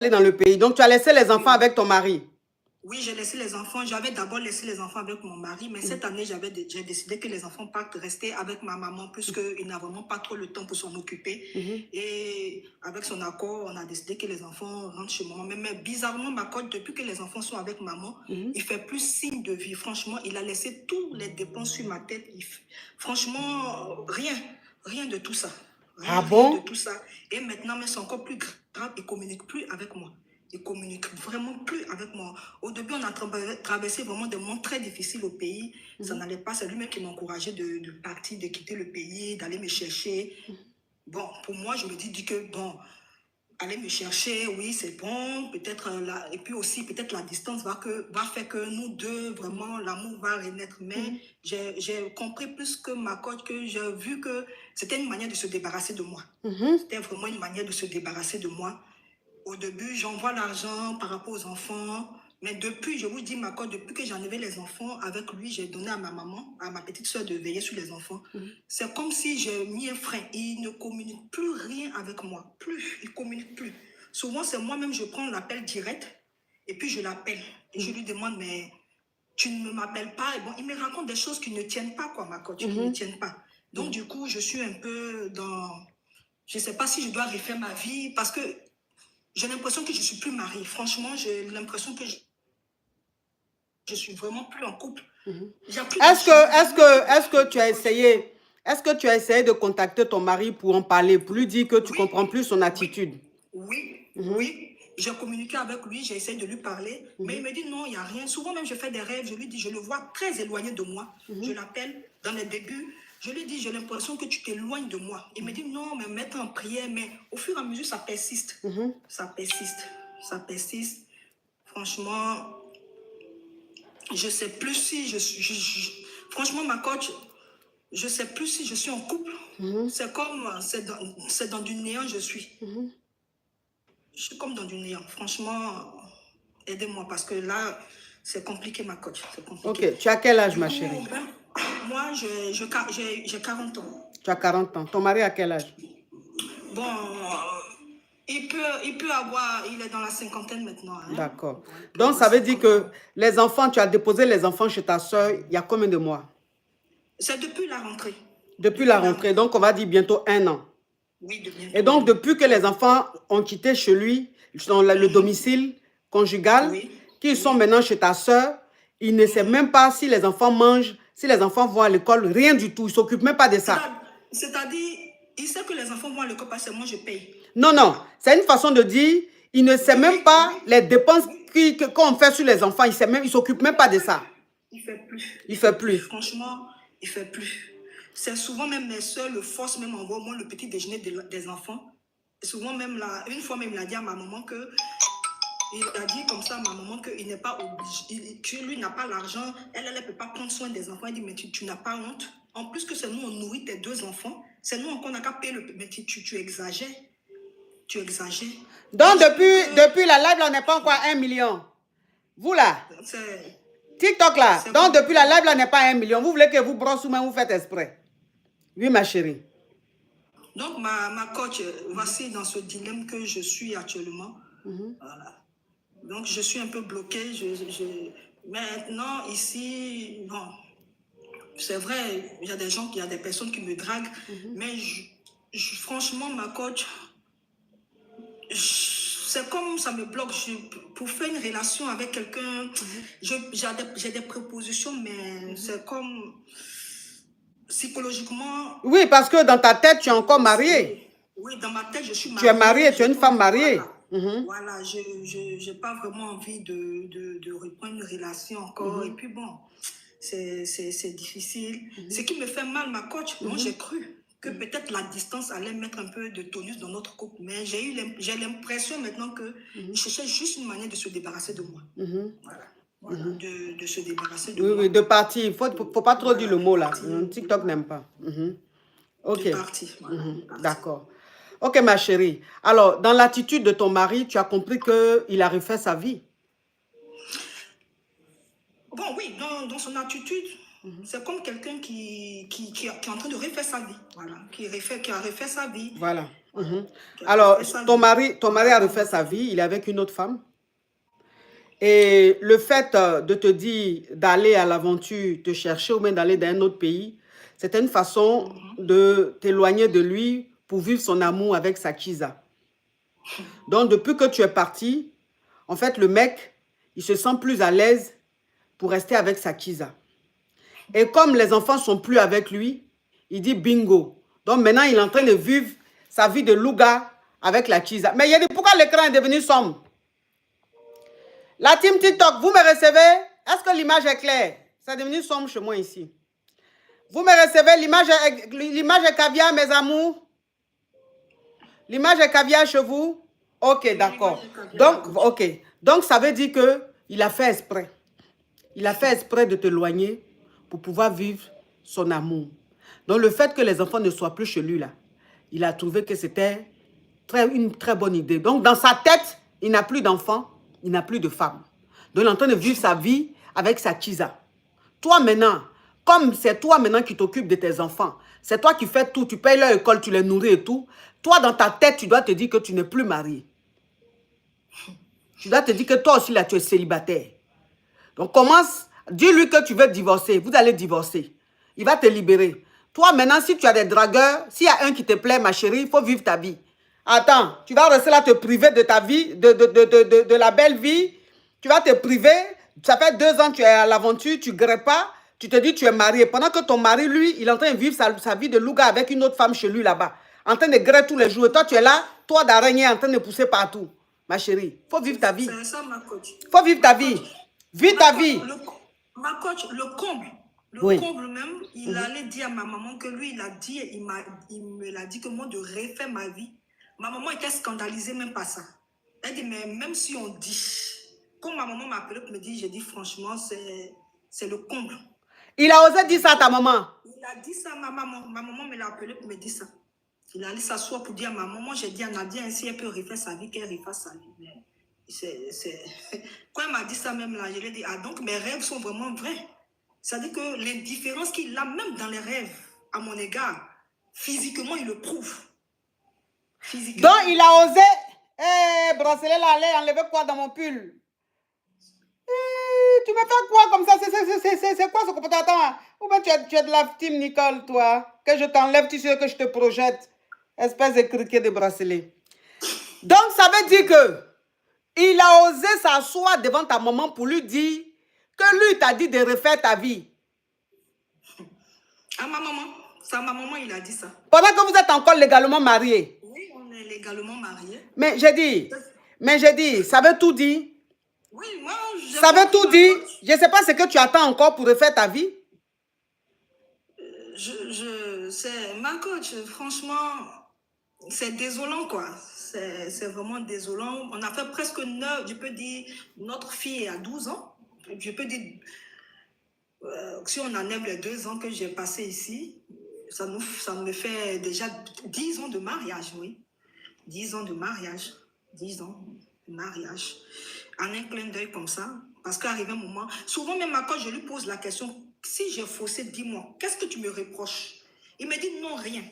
dans le pays. Donc, tu as laissé les enfants avec ton mari. Oui, j'ai laissé les enfants. J'avais d'abord laissé les enfants avec mon mari, mais cette année, j'ai décidé que les enfants partent rester avec ma maman, puisqu'il n'a vraiment pas trop le temps pour s'en occuper. Et avec son accord, on a décidé que les enfants rentrent chez maman. Mais bizarrement, ma coach, depuis que les enfants sont avec maman, il fait plus signe de vie. Franchement, il a laissé tous les dépenses sur ma tête. Franchement, rien de tout ça. Ah bon? Rien de tout ça. Et maintenant, mais c'est encore plus grave, il ne communique plus avec moi. Il ne communique vraiment plus avec moi. Au début, on a traversé vraiment des moments très difficiles au pays. Ça n'allait pas. C'est lui-même qui m'encourageait de partir, de quitter le pays, d'aller me chercher. Bon, pour moi, je me dis que, bon, aller me chercher, oui, c'est bon. Peut-être et puis aussi, peut-être la distance va faire que nous deux, vraiment, l'amour va renaître. Mais j'ai compris plus que ma coach, que j'ai vu que c'était une manière de se débarrasser de moi. C'était vraiment une manière de se débarrasser de moi. Au début, j'envoie l'argent par rapport aux enfants. Mais depuis, je vous dis, ma coach, depuis que j'ai enlevé les enfants, avec lui, j'ai donné à ma maman, à ma petite soeur de veiller sur les enfants. C'est comme si j'ai mis un frein. Il ne communique plus rien avec moi. Il ne communique plus. Souvent, c'est moi-même, je prends l'appel direct et puis je l'appelle. Et je lui demande, mais tu ne m'appelles pas. Et bon, il me raconte des choses qui ne tiennent pas, quoi, ma coach, qui ne tiennent pas. Donc, du coup, je suis un peu dans... Je ne sais pas si je dois refaire ma vie parce que j'ai l'impression que je ne suis plus mariée. Franchement, j'ai l'impression que je suis vraiment plus en couple. Est-ce que tu as essayé, de contacter ton mari pour en parler, pour lui dire que tu comprends plus son attitude? Oui. J'ai communiqué avec lui, j'ai essayé de lui parler, mais il me dit non, il n'y a rien. Souvent même, je fais des rêves, je lui dis, je le vois très éloigné de moi. Je l'appelle dans les débuts. Je lui dis, j'ai l'impression que tu t'éloignes de moi. Il me dit, non, mais mettre en prière, mais au fur et à mesure, ça persiste. Ça persiste. Franchement, je ne sais plus si franchement, ma coach, je ne sais plus si je suis en couple. C'est comme, c'est dans du néant, je suis. Je suis comme dans du néant. Franchement, aidez-moi parce que là, c'est compliqué, ma coach. C'est compliqué. Ok, tu as quel âge, ma chérie? Moi, j'ai 40 ans. Tu as 40 ans. Ton mari a quel âge? Bon, il peut avoir, il est dans la cinquantaine maintenant. Hein. D'accord. Donc, ça veut dire que les enfants, tu as déposé les enfants chez ta soeur il y a combien de mois? C'est depuis la rentrée. Depuis la rentrée, donc on va dire bientôt 1 an. Oui, bientôt. Et donc, depuis que les enfants ont quitté chez lui, dans le domicile conjugal, qu'ils sont maintenant chez ta soeur, il ne sait même pas si les enfants mangent, si les enfants vont à l'école, rien du tout. Il ne s'occupe même pas de ça. C'est-à-dire, il sait que les enfants vont à l'école parce que moi, je paye. Non. C'est une façon de dire, il ne sait même pas les dépenses qu'on fait sur les enfants. Il ne s'occupe même pas de ça. Il ne fait plus. Il ne fait plus. Franchement, il ne fait plus. C'est souvent même mes soeurs le forcent même à envoyer moi le petit déjeuner des enfants. Et souvent même, une fois même, il a dit à ma maman que... Il a dit comme ça à ma maman qu'il n'est pas obligé, que lui n'a pas l'argent, elle ne peut pas prendre soin des enfants. Elle dit, mais tu n'as pas honte. En plus que c'est nous, on nourrit tes 2 enfants. C'est nous encore, on n'a qu'à payer le... Mais tu exagères. Tu exagères. Donc, depuis la live, là, on n'est pas encore à 1 million. Vous, là, TikTok, là. Donc, depuis la live, là, on n'est pas à 1 million. Vous voulez que vous brosse ou même vous faites exprès? Oui, ma chérie. Donc, ma coach, voici dans ce dilemme que je suis actuellement. Voilà. Donc, je suis un peu bloquée. Maintenant, ici, bon, c'est vrai, il y a des personnes qui me draguent, mais franchement, ma coach, c'est comme ça me bloque. Pour faire une relation avec quelqu'un, j'ai des propositions, mais c'est comme psychologiquement... Oui, parce que dans ta tête, tu es encore mariée. Oui, dans ma tête, je suis mariée. Tu es mariée, tu es une femme mariée. Voilà, je n'ai pas vraiment envie de reprendre une relation encore. Et puis bon, c'est difficile. Ce qui me fait mal, ma coach, moi j'ai cru que peut-être la distance allait mettre un peu de tonus dans notre couple. Mais j'ai l'impression maintenant qu'il cherchait juste une manière de se débarrasser de moi. Voilà, de se débarrasser de moi. Oui, de partir. Il ne faut pas trop dire le mot là. TikTok n'aime pas. Ok. De partir. D'accord. Ok, ma chérie. Alors, dans l'attitude de ton mari, tu as compris qu'il a refait sa vie. Bon, oui, dans son attitude, c'est comme quelqu'un qui est en train de refaire sa vie. Voilà, qui a refait sa vie. Voilà. qui a Alors, refait sa ton vie. mari a refait sa vie, il est avec une autre femme. Et le fait de te dire d'aller à l'aventure, te chercher ou même d'aller dans un autre pays, c'était une façon de t'éloigner de lui pour vivre son amour avec sa Kiza. Donc, depuis que tu es parti, en fait, le mec, il se sent plus à l'aise pour rester avec sa Kiza. Et comme les enfants sont plus avec lui, il dit bingo. Donc, maintenant, il est en train de vivre sa vie de louga avec la Kiza. Mais il a dit, pourquoi l'écran est devenu sombre? La team TikTok, vous me recevez? Est-ce que l'image est claire? C'est devenu sombre chez moi ici. Vous me recevez? L'image est caviar, mes amours? L'image est caviar chez vous? Ok, d'accord. Donc, ok. Donc, ça veut dire qu'il a fait exprès. Il a fait exprès de t'éloigner pour pouvoir vivre son amour. Donc, le fait que les enfants ne soient plus chez lui, là, il a trouvé que c'était une très bonne idée. Donc, dans sa tête, il n'a plus d'enfants, il n'a plus de femme. Donc, il est en train de vivre sa vie avec sa Kiza. Toi, maintenant, comme c'est toi maintenant qui t'occupes de tes enfants, c'est toi qui fais tout, tu payes leur école, tu les nourris et tout. Toi, dans ta tête, tu dois te dire que tu n'es plus marié. Tu dois te dire que toi aussi, là, tu es célibataire. Donc, commence, dis-lui que tu veux divorcer. Vous allez divorcer. Il va te libérer. Toi, maintenant, si tu as des dragueurs, s'il y a un qui te plaît, ma chérie, il faut vivre ta vie. Attends, tu vas rester là te priver de ta vie, de la belle vie. Tu vas te priver. Ça fait 2 ans que tu es à l'aventure, tu ne greppes pas. Tu te dis tu es marié. Pendant que ton mari, lui, il est en train de vivre sa vie de louga avec une autre femme chez lui là-bas. En train de grepper tous les jours. Et toi, tu es là, toi d'araignée, en train de pousser partout. Ma chérie, il faut vivre ta vie. C'est ça, ma coach. Il faut vivre ta vie. Vis ta vie. Ma coach, le comble. Oui. Comble même, il allait dire à ma maman que lui, il me l'a dit que moi, de refaire ma vie. Ma maman était scandalisée même par ça. Elle dit, mais même si on dit, quand ma maman m'appelait pour me dire, j'ai dit franchement, c'est le comble. Il a osé dire ça à ta maman? Il a dit ça à ma maman. Ma maman me l'a appelé pour me dire ça. Il allait s'asseoir pour dire à ma maman, j'ai dit à Nadia, ainsi elle peut refaire sa vie, qu'elle refasse sa vie. Mais quand elle m'a dit ça même là, je lui ai dit, ah donc mes rêves sont vraiment vrais. C'est-à-dire que l'indifférence qu'il a même dans les rêves à mon égard, physiquement, il le prouve. Physiquement. Donc il a osé, bracelet là, allez enlever quoi dans mon pull? Tu me fais quoi comme ça? C'est quoi ce comportement? Ou bien tu es de la team Nicole, toi? Que je t'enlève, tu sais que je te projette. Espèce de criquet de bracelet. Donc ça veut dire que il a osé s'asseoir devant ta maman pour lui dire que lui t'a dit de refaire ta vie. À ma maman. C'est à ma maman, il a dit ça. Pendant que vous êtes encore légalement mariés. Oui, on est légalement mariés. Mais j'ai dit, ça veut tout dire. Oui, moi, ça veut tout dire. Je ne sais pas ce que tu attends encore pour refaire ta vie. C'est ma coach, franchement, c'est désolant, quoi. C'est vraiment désolant. On a fait presque 9, je peux dire, notre fille a 12 ans. Je peux dire, si on enlève les 2 ans que j'ai passé ici, ça me fait déjà 10 ans de mariage, oui. 10 ans de mariage. 10 ans de mariage. En un clin d'œil comme ça. Parce qu'arrivé un moment, souvent même quand je lui pose la question, si j'ai faussé, dis-moi, qu'est-ce que tu me reproches? Il me dit non, rien.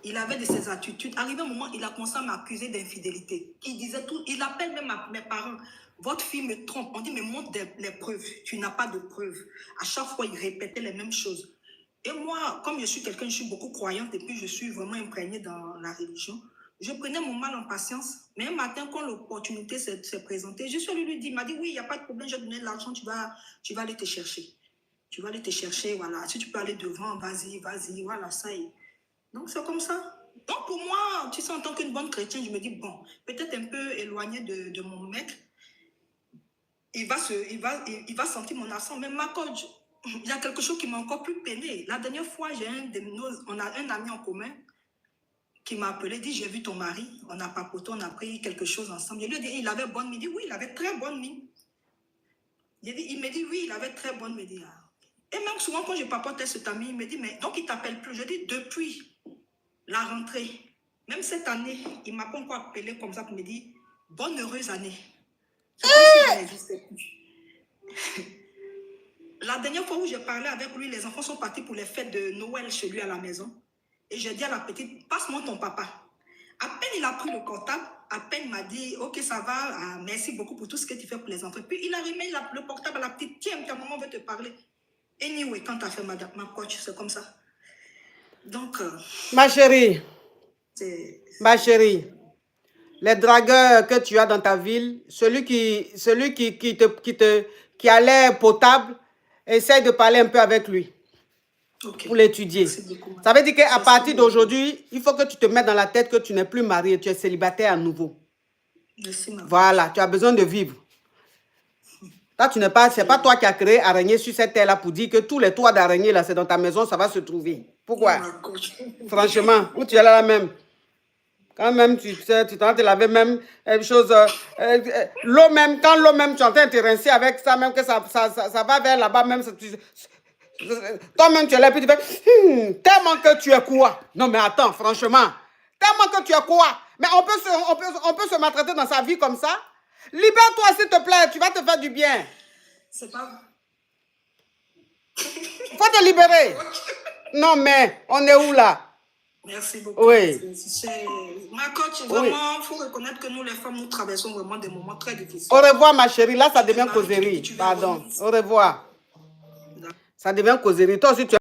Il avait de ses attitudes. Arrivé un moment, il a commencé à m'accuser d'infidélité. Il disait tout, il appelle même mes parents. Votre fille me trompe. On dit, mais montre les preuves. Tu n'as pas de preuves. À chaque fois, il répétait les mêmes choses. Et moi, comme je suis quelqu'un, je suis beaucoup croyante et puis je suis vraiment imprégnée dans la religion. Je prenais mon mal en patience. Mais un matin, quand l'opportunité s'est présentée, je suis allée lui dire, il m'a dit, oui, il n'y a pas de problème, je vais te donner de l'argent, tu vas aller te chercher. Tu vas aller te chercher, voilà. Si tu peux aller devant, vas-y, voilà, ça y est. Donc, c'est comme ça. Donc, pour moi, tu sais, en tant qu'une bonne chrétienne, je me dis, bon, peut-être un peu éloigné de mon maître, il va sentir mon accent. Mais ma coach, il y a quelque chose qui m'a encore plus peiné. La dernière fois, on a un ami en commun qui m'a appelé, dit, j'ai vu ton mari, on a papoté, on a pris quelque chose ensemble. Je lui ai dit, il avait bonne mine. Il dit, oui, il avait très bonne mine. Il me dit, oui, il avait très bonne mine. Et même souvent, quand je papotais cet ami, il me dit, mais donc il t'appelle plus. Je dis, depuis la rentrée, même cette année, il ne m'a pas encore appelé comme ça pour me dire, bonne heureuse année. C'est comme si je n'existais plus. La dernière fois où j'ai parlé avec lui, les enfants sont partis pour les fêtes de Noël chez lui à la maison. Et j'ai dit à la petite, passe-moi ton papa. À peine il a pris le portable, à peine il m'a dit, ok, ça va, merci beaucoup pour tout ce que tu fais pour les enfants. Puis il a remis le portable à la petite, tiens, ta maman veut te parler. Anyway, quand tu as fait ma coach, c'est comme ça. Donc, ma chérie, les dragueurs que tu as dans ta ville, celui qui a l'air potable, essaye de parler un peu avec lui. Okay. Pour l'étudier. Ça veut dire qu'à partir d'aujourd'hui, il faut que tu te mettes dans la tête que tu n'es plus marié, tu es célibataire à nouveau. Merci, voilà, tu as besoin de vivre. Là, tu n'es pas, c'est pas toi qui as créé araignée sur cette terre-là pour dire que tous les toits d'araignée, là, c'est dans ta maison, ça va se trouver. Pourquoi? Franchement, où tu es là même? Quand même, tu sais, tu t'en te laver même, chose, l'eau même, quand l'eau même, tu es en train de te rincer avec ça, même que ça va vers là-bas, même, toi-même, tu es là, puis tu fais, tellement que tu es quoi? Non, mais attends, franchement, tellement que tu es quoi? Mais on peut se maltraiter dans sa vie comme ça? Libère-toi, s'il te plaît, tu vas te faire du bien. C'est pas... Faut te libérer. Non, mais on est où là? Merci beaucoup. Oui. Ma coach, vraiment, il faut reconnaître que nous, les femmes, nous traversons vraiment des moments très difficiles. Au revoir, ma chérie. Là, ça devient causerie. Pardon. Au revoir. Ça devient causerie. Toi aussi, tu